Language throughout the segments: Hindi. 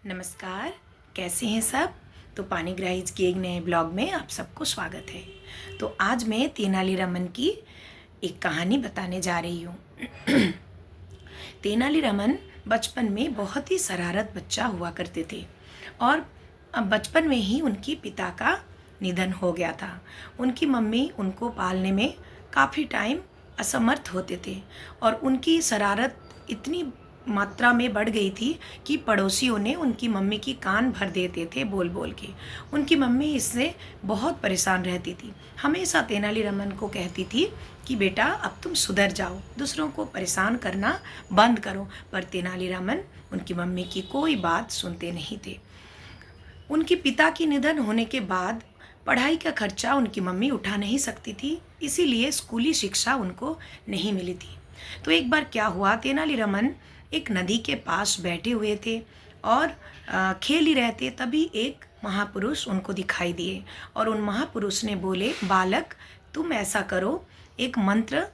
नमस्कार, कैसे हैं सब। तो पानीग्राहीज के एक नए ब्लॉग में आप सबको स्वागत है। तो आज मैं तेनालीरामन की एक कहानी बताने जा रही हूँ। तेनालीरामन बचपन में बहुत ही शरारत बच्चा हुआ करते थे और बचपन में ही उनकी पिता का निधन हो गया था। उनकी मम्मी उनको पालने में काफ़ी टाइम असमर्थ होते थे और उनकी शरारत इतनी मात्रा में बढ़ गई थी कि पड़ोसियों ने उनकी मम्मी की कान भर देते थे बोल बोल के। उनकी मम्मी इससे बहुत परेशान रहती थी, हमेशा तेनालीरामन को कहती थी कि बेटा अब तुम सुधर जाओ, दूसरों को परेशान करना बंद करो। पर तेनालीरामन उनकी मम्मी की कोई बात सुनते नहीं थे। उनके पिता की निधन होने के बाद पढ़ाई का खर्चा उनकी मम्मी उठा नहीं सकती थी, इसीलिए स्कूली शिक्षा उनको नहीं मिली थी। तो एक बार क्या हुआ, तेनालीरामन एक नदी के पास बैठे हुए थे और खेल ही रहे थे। तभी एक महापुरुष उनको दिखाई दिए और उन महापुरुष ने बोले, बालक तुम ऐसा करो, एक मंत्र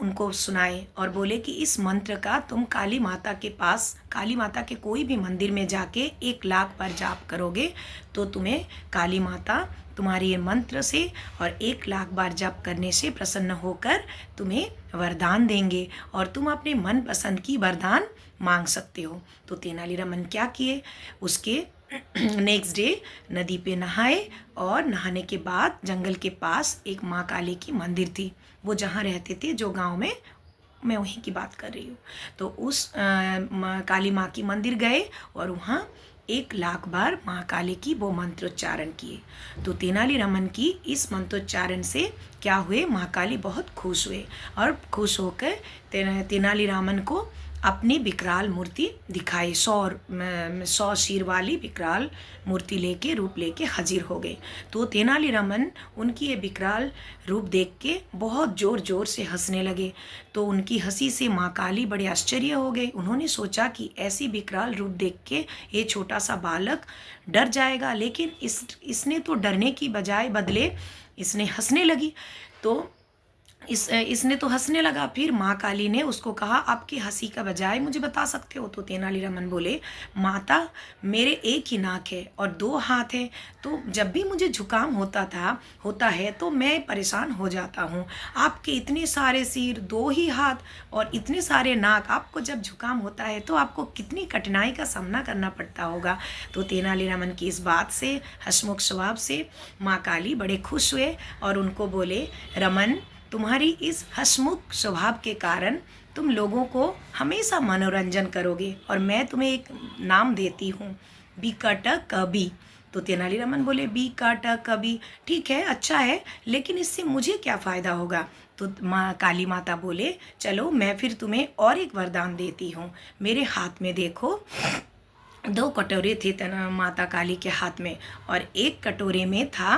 उनको सुनाए और बोले कि इस मंत्र का तुम काली माता के पास, काली माता के कोई भी मंदिर में जाके 1,00,000 बार जाप करोगे तो तुम्हें काली माता तुम्हारे ये मंत्र से और 1,00,000 बार जाप करने से प्रसन्न होकर तुम्हें वरदान देंगे और तुम अपने मन पसंद की वरदान मांग सकते हो। तो तेनालीरामन क्या किए, उसके नेक्स्ट डे नदी पे नहाए और नहाने के बाद जंगल के पास एक माँ काली की मंदिर थी। वो जहाँ रहते थे, जो गांव में, मैं वहीं की बात कर रही हूँ। तो उस काली माँ की मंदिर गए और वहाँ 1,00,000 बार माँ काली की वो मंत्रोच्चारण किए। तो तेनालीरामन की इस मंत्रोच्चारण से क्या हुए, माँ काली बहुत खुश हुए और खुश होकर तेनालीरामन को अपनी विकराल मूर्ति दिखाई। 100 सिर वाली विकराल मूर्ति लेके, रूप लेके हाजिर हो गए। तो तेनालीरामन उनकी ये विकराल रूप देख के बहुत ज़ोर ज़ोर से हंसने लगे। तो उनकी हंसी से माँ काली बड़े आश्चर्य हो गए। उन्होंने सोचा कि ऐसी विकराल रूप देख के ये छोटा सा बालक डर जाएगा, लेकिन इसने तो डरने की बजाय बदले इसने हंसने लगी। तो इसने तो हंसने लगा। फिर माँ काली ने उसको कहा, आपकी हंसी का बजाय मुझे बता सकते हो? तो तेनालीरामन बोले, माता मेरे एक ही नाक है और 2 हाथ है, तो जब भी मुझे जुकाम होता है तो मैं परेशान हो जाता हूँ। आपके इतने सारे सिर, 2 ही हाथ और इतने सारे नाक, आपको जब जुकाम होता है तो आपको कितनी कठिनाई का सामना करना पड़ता होगा। तो तेनालीरामन की इस बात से, हंसमुख स्वभाव से माँ काली बड़े खुश हुए और उनको बोले, रमन तुम्हारी इस हंसमुख स्वभाव के कारण तुम लोगों को हमेशा मनोरंजन करोगे और मैं तुम्हें एक नाम देती हूँ, बिकट कवि। तो तेनालीरामन बोले, बिकट कवि, ठीक है, अच्छा है, लेकिन इससे मुझे क्या फ़ायदा होगा? तो माँ काली माता बोले, चलो मैं फिर तुम्हें और एक वरदान देती हूँ। मेरे हाथ में देखो, 2 कटोरे थे माता काली के हाथ में और एक कटोरे में था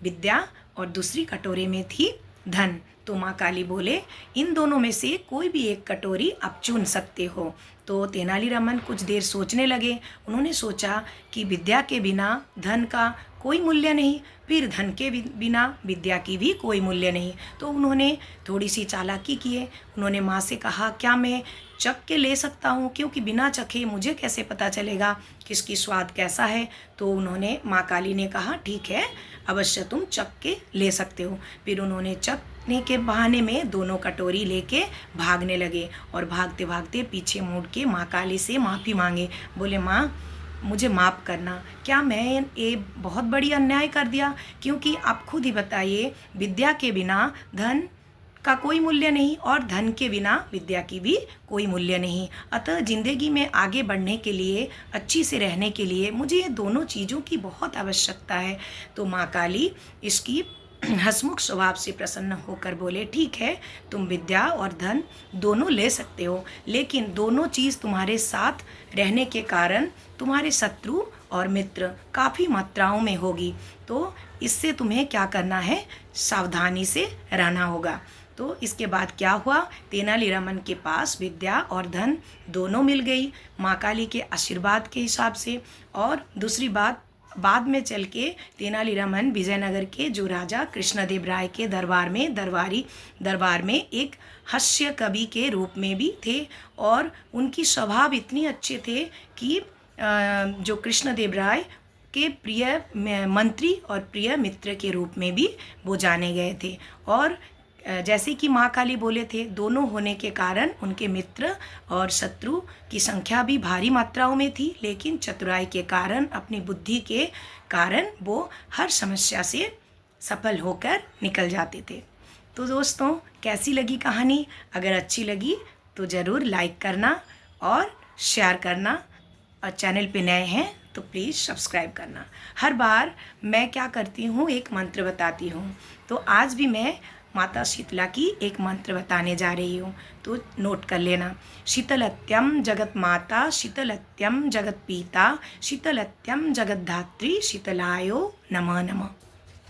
विद्या और दूसरी कटोरे में थी धन। तो माँ काली बोले, इन दोनों में से कोई भी एक कटोरी आप चुन सकते हो। तो तेनालीरामन कुछ देर सोचने लगे। उन्होंने सोचा कि विद्या के बिना धन का कोई मूल्य नहीं, फिर धन के बिना विद्या की भी कोई मूल्य नहीं। तो उन्होंने थोड़ी सी चालाकी किए। उन्होंने माँ से कहा, क्या मैं चख के ले सकता हूँ, क्योंकि बिना चखे मुझे कैसे पता चलेगा किसकी स्वाद कैसा है। तो उन्होंने, माँ काली ने कहा, ठीक है, अवश्य तुम चख के ले सकते हो। फिर उन्होंने चखने के बहाने में दोनों कटोरी लेके भागने लगे और भागते भागते पीछे मुड़ के माँ काली से माफ़ी मांगे। बोले, माँ मुझे माफ़ करना, क्या मैं ये बहुत बड़ी अन्याय कर दिया? क्योंकि आप खुद ही बताइए, विद्या के बिना धन का कोई मूल्य नहीं और धन के बिना विद्या की भी कोई मूल्य नहीं। अतः ज़िंदगी में आगे बढ़ने के लिए, अच्छी से रहने के लिए मुझे ये दोनों चीज़ों की बहुत आवश्यकता है। तो माँ काली इसकी हंसमुख स्वभाव से प्रसन्न होकर बोले, ठीक है, तुम विद्या और धन दोनों ले सकते हो, लेकिन दोनों चीज़ तुम्हारे साथ रहने के कारण तुम्हारे शत्रु और मित्र काफ़ी मात्राओं में होगी। तो इससे तुम्हें क्या करना है, सावधानी से रहना होगा। तो इसके बाद क्या हुआ, तेनालीरामन के पास विद्या और धन दोनों मिल गई माँ काली के आशीर्वाद के हिसाब से। और दूसरी बात, बाद में चल के तेनालीरामन विजयनगर के जो राजा कृष्णदेव राय के दरबार में एक हास्य कवि के रूप में भी थे और उनकी स्वभाव इतनी अच्छे थे कि जो कृष्णदेव राय के प्रिय मंत्री और प्रिय मित्र के रूप में भी वो जाने गए थे। और जैसे कि महाकाली बोले थे, दोनों होने के कारण उनके मित्र और शत्रु की संख्या भी भारी मात्राओं में थी, लेकिन चतुराई के कारण, अपनी बुद्धि के कारण वो हर समस्या से सफल होकर निकल जाते थे। तो दोस्तों, कैसी लगी कहानी? अगर अच्छी लगी तो ज़रूर लाइक करना और शेयर करना, और चैनल पे नए हैं तो प्लीज़ सब्सक्राइब करना। हर बार मैं क्या करती हूँ, एक मंत्र बताती हूँ। तो आज भी मैं माता शीतला की एक मंत्र बताने जा रही हूँ, तो नोट कर लेना। शीतलत्यम जगत माता, शीतलत्यम जगत पीता, शीतलत्यम जगत धात्री, शीतलायो नमः नमः।